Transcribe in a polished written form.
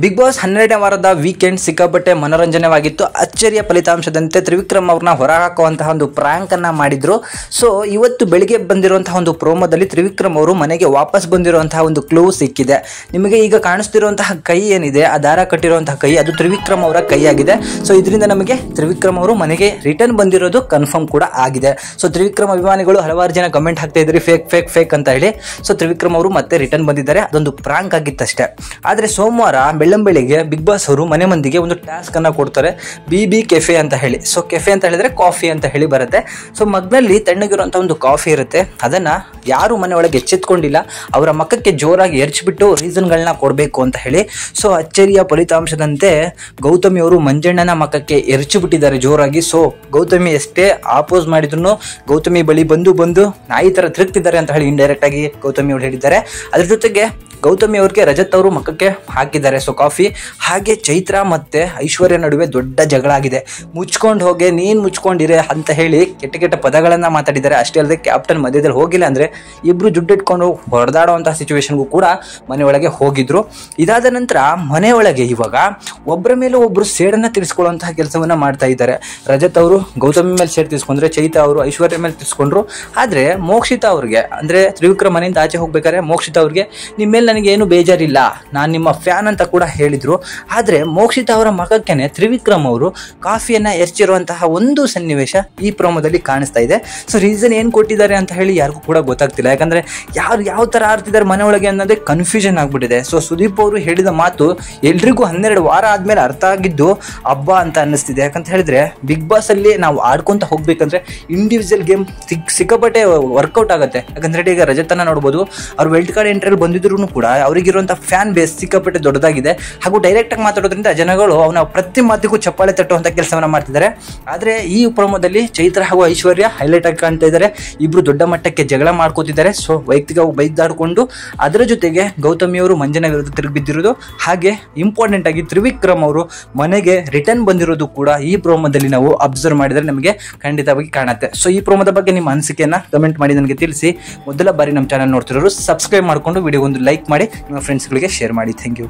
Big boss 12ನೇ ವಾರದ weekend ಸಿಕ್ಕಾಪಟ್ಟೆ ಮನೋರಂಜನೆವಾಗಿತ್ತು. ಅಚ್ಚರಿಯ ಫಲಿತಾಂಶದಂತೆ ತ್ರಿವಿಕ್ರಮ್ ಅವ್ರನ್ನ ಹೊರಹಾಕುವಂತಹ ಒಂದು ಪ್ರಾಂಕ್ ಅನ್ನ ಮಾಡಿದ್ರು. ಸೊ ಇವತ್ತು ಬೆಳಿಗ್ಗೆ ಬಂದಿರುವಂತಹ ಒಂದು ಪ್ರೋಮೋದಲ್ಲಿ ತ್ರಿವಿಕ್ರಮ್ ಅವರು ಮನೆಗೆ ವಾಪಸ್ ಬಂದಿರುವಂತಹ ಒಂದು ಕ್ಲೂ ಸಿಕ್ಕಿದೆ. ನಿಮಗೆ ಈಗ ಕಾಣಿಸ್ತಿರುವಂತಹ ಕೈ ಏನಿದೆ, ಆ ದಾರ ಕಟ್ಟಿರುವಂತಹ ಕೈ, ಅದು ತ್ರಿವಿಕ್ರಮ್ ಅವರ ಕೈಯಾಗಿದೆ. ಸೊ ಇದರಿಂದ ನಮಗೆ ತ್ರಿವಿಕ್ರಮ್ ಅವರು ಮನೆಗೆ ರಿಟರ್ನ್ ಬಂದಿರೋದು ಕನ್ಫರ್ಮ್ ಕೂಡ ಆಗಿದೆ. ಸೊ ತ್ರಿವಿಕ್ರಮ್ ಅಭಿಮಾನಿಗಳು ಹಲವಾರು ಜನ ಕಮೆಂಟ್ ಹಾಕ್ತಾ ಇದ್ದಾರೆ ಫೇಕ್ ಫೇಕ್ ಫೇಕ್ ಅಂತ ಹೇಳಿ. ಸೊ ತ್ರಿವಿಕ್ರಮ್ ಅವರು ಮತ್ತೆ ರಿಟರ್ನ್ ಬಂದಿದ್ದಾರೆ. ಅದೊಂದು ಪ್ರಾಂಕ್ ಆಗಿತ್ತಷ್ಟೇ. ಆದರೆ ಸೋಮವಾರ ಬೆಳ್ಳಂಬೆಳಿಗ್ಗೆ ಬಿಗ್ ಬಾಸ್ ಅವರು ಮನೆ ಮಂದಿಗೆ ಒಂದು ಟಾಸ್ಕ್ ಅನ್ನ ಕೊಡ್ತಾರೆ, BB ಕೆಫೆ ಅಂತ ಹೇಳಿ. ಸೊ ಕೆಫೆ ಅಂತ ಹೇಳಿದ್ರೆ ಕಾಫಿ ಅಂತ ಹೇಳಿ ಬರುತ್ತೆ. ಸೊ ಮಗ್ನಲ್ಲಿ ತಣ್ಣಗಿರುವಂತಹ ಒಂದು ಕಾಫಿ ಇರುತ್ತೆ, ಅದನ್ನ ಯಾರು ಮನೆ ಒಳಗೆ ಎಚ್ಚೆತ್ಕೊಂಡಿಲ್ಲ ಅವರ ಮಕ್ಕಕ್ಕೆ ಜೋರಾಗಿ ಎರಚಿಬಿಟ್ಟು ರೀಸನ್ಗಳನ್ನ ಕೊಡಬೇಕು ಅಂತ ಹೇಳಿ. ಸೊ ಅಚ್ಚರಿಯ ಫಲಿತಾಂಶದಂತೆ ಗೌತಮಿ ಅವರು ಮಂಜಣ್ಣನ ಮಕ್ಕಕ್ಕೆ ಎರಚಿಬಿಟ್ಟಿದ್ದಾರೆ ಜೋರಾಗಿ. ಸೊ ಗೌತಮಿ ಎಷ್ಟೇ ಆಪೋಸ್ ಮಾಡಿದ್ರು ಗೌತಮಿ ಬಳಿ ಬಂದು ನಾಯಿ ತರ ತಿರುಗ್ತಿದ್ದಾರೆ ಅಂತ ಹೇಳಿ ಇಂಡೈರೆಕ್ಟ್ ಆಗಿ ಗೌತಮಿ ಅವರು ಹೇಳಿದ್ದಾರೆ. ಅದ್ರ ಜೊತೆಗೆ ಗೌತಮಿ ಅವ್ರಿಗೆ ರಜತ್ ಅವರು ಮಕ್ಕಕ್ಕೆ ಹಾಕಿದ್ದಾರೆ ಸೊ ಕಾಫಿ. ಹಾಗೆ ಚೈತ್ರ ಮತ್ತೆ ಐಶ್ವರ್ಯ ನಡುವೆ ದೊಡ್ಡ ಜಗಳ ಆಗಿದೆ. ಮುಚ್ಕೊಂಡು ಹೋಗಿ, ನೀನ್ ಮುಚ್ಕೊಂಡಿರೆ ಅಂತ ಹೇಳಿ ಕೆಟ್ಟ ಕೆಟ್ಟ ಪದಗಳನ್ನ ಮಾತಾಡಿದ್ದಾರೆ. ಅಷ್ಟೇ ಅಲ್ಲದೆ ಕ್ಯಾಪ್ಟನ್ ಮಧ್ಯದಲ್ಲಿ ಹೋಗಿಲ್ಲ ಅಂದ್ರೆ ಇಬ್ರು ಜುಡ್ಡಿಟ್ಕೊಂಡು ಹೊಡೆದಾಡುವಂತಹ ಸಿಚುವೇಶನ್ಗೂ ಕೂಡ ಮನೆಯೊಳಗೆ ಹೋಗಿದ್ರು. ಇದಾದ ನಂತರ ಮನೆಯೊಳಗೆ ಇವಾಗ ಒಬ್ಬರ ಮೇಲೆ ಒಬ್ರು ಸೇಡನ್ನ ತೀರಿಸ್ಕೊಳ್ಳುವಂತಹ ಕೆಲಸವನ್ನ ಮಾಡ್ತಾ ಇದ್ದಾರೆ. ರಜತ್ ಅವರು ಗೌತಮಿ ಮೇಲೆ ಸೇಡ್ ತೀರಿಸ್ಕೊಂಡ್ರೆ, ಚೈತ್ರ ಅವರು ಐಶ್ವರ್ಯ ಮೇಲೆ ತೀರಿಸ್ಕೊಂಡ್ರು. ಆದ್ರೆ ಮೋಕ್ಷಿತಾ ಅವ್ರಿಗೆ, ಅಂದ್ರೆ ತ್ರಿವಿಕ್ರಮ್ ಮನೆಯಿಂದ ಆಚೆ ಹೋಗ್ಬೇಕಾದ್ರೆ ಮೋಕ್ಷಿತಾ ಅವ್ರಿಗೆ ನಿಮ್ಮ ಮೇಲೆ ನನಗೆ ಏನು ಬೇಜಾರಿಲ್ಲ, ನಾನು ನಿಮ್ಮ ಫ್ಯಾನ್ ಅಂತ ಕೂಡ ಹೇಳಿದ್ರು. ಆದ್ರೆ ಮೋಕ್ಷಿತಾ ಅವರ ಮಗಕ್ಕೇನೆ ತ್ರಿವಿಕ್ರಮ್ ಅವರು ಕಾಫಿಯನ್ನ ಎರ್ಚಿರುವಂತಹ ಒಂದು ಸನ್ನಿವೇಶ ಈ ಪ್ರೋಮೋದಲ್ಲಿ ಕಾಣಿಸ್ತಾ ಇದೆ. ಸೊ ರೀಸನ್ ಏನ್ ಕೊಟ್ಟಿದ್ದಾರೆ ಅಂತ ಹೇಳಿ ಯಾರಿಗೂ ಕೂಡ ಗೊತ್ತಾಗ್ತಿಲ್ಲ. ಯಾಕಂದ್ರೆ ಯಾರು ಯಾವ ತರ ಆಡ್ತಿದ್ದಾರೆ ಮನೆ ಒಳಗೆ ಅನ್ನೋದೇ ಕನ್ಫ್ಯೂಷನ್ ಆಗ್ಬಿಟ್ಟಿದೆ. ಸೊ ಸುದೀಪ್ ಅವರು ಹೇಳಿದ ಮಾತು ಎಲ್ರಿಗೂ 12 ವಾರ ಆದ್ಮೇಲೆ ಅರ್ಥ ಆಗಿದ್ದು ಹಬ್ಬ ಅಂತ ಅನ್ನಿಸ್ತಿದೆ. ಯಾಕಂತ ಹೇಳಿದ್ರೆ ಬಿಗ್ ಬಾಸ್ ಅಲ್ಲಿ ನಾವು ಆಡ್ಕೊಂತ ಹೋಗ್ಬೇಕಂದ್ರೆ ಇಂಡಿವಿಜುವಲ್ ಗೇಮ್ ಸಿಕ್ಕಾಪಟ್ಟೆ ವರ್ಕೌಟ್ ಆಗುತ್ತೆ. ಯಾಕಂದ್ರೆ ಈಗ ರಜತನ ನೋಡ್ಬೋದು, ಅವ್ರು ವೈಲ್ಡ್ ಕಾರ್ಡ್ ಎಂಟ್ರಿಯಲ್ಲಿ ಬಂದಿದ್ರು ಕೂಡ ಅವರಿಗಿರುವಂತಹ ಫ್ಯಾನ್ ಬೇಸ್ ಸಿಕ್ಕಾಪಟ್ಟೆ ದೊಡ್ಡದಾಗಿದೆ. ಹಾಗೂ ಡೈರೆಕ್ಟ್ ಆಗಿ ಮಾತಾಡೋದ್ರಿಂದ ಜನಗಳು ಅವನ ಪ್ರತಿ ಮಾತಿಗೂ ಚಪ್ಪಾಳೆ ತಟ್ಟುವಂತ ಕೆಲಸವನ್ನ ಮಾಡ್ತಿದ್ದಾರೆ. ಆದ್ರೆ ಈ ಪ್ರೋಮೋದಲ್ಲಿ ಚೈತ್ರ ಹಾಗೂ ಐಶ್ವರ್ಯ ಹೈಲೈಟ್ ಆಗಿ ಕಾಣ್ತಾ ಇದ್ದಾರೆ. ಇಬ್ರು ದೊಡ್ಡ ಮಟ್ಟಕ್ಕೆ ಜಗಳ ಮಾಡ್ಕೋತಿದ್ದಾರೆ. ಸೊ ವೈಯಕ್ತಿಕವಾಗಿ ಬೈದಾಡ್ಕೊಂಡು ಅದರ ಜೊತೆಗೆ ಗೌತಮಿ ಅವರು ಮಂಜನ ವಿರುದ್ಧ ತಿರುಗಿಬಿದ್ದಿರೋದು, ಹಾಗೆ ಇಂಪಾರ್ಟೆಂಟ್ ಆಗಿ ತ್ರಿವಿಕ್ರಮ್ ಅವರು ಮನೆಗೆ ರಿಟರ್ನ್ ಬಂದಿರೋದು ಕೂಡ ಈ ಪ್ರೋಮೋದಲ್ಲಿ ನಾವು ಅಬ್ಸರ್ವ್ ಮಾಡಿದ್ರೆ ನಮಗೆ ಖಂಡಿತವಾಗಿ ಕಾಣುತ್ತೆ. ಸೊ ಈ ಪ್ರೋಮೋದ ಬಗ್ಗೆ ನಿಮ್ಮ ಅನಿಸಿಕೆಯನ್ನ ಕಮೆಂಟ್ ಮಾಡಿ ನನಗೆ ತಿಳಿಸಿ. ಮೊದಲ ಬಾರಿ ನಮ್ಮ ಚಾನಲ್ ನೋಡ್ತಿರೋರು ಸಬ್ಸ್ಕ್ರೈಬ್ ಮಾಡ್ಕೊಂಡು ವಿಡಿಯೋ ಒಂದು ಲೈಕ್ ಮಾಡಿ ನಿಮ್ಮ ಫ್ರೆಂಡ್ಸ್ಗಳಿಗೆ ಶೇರ್ ಮಾಡಿ. Thank you.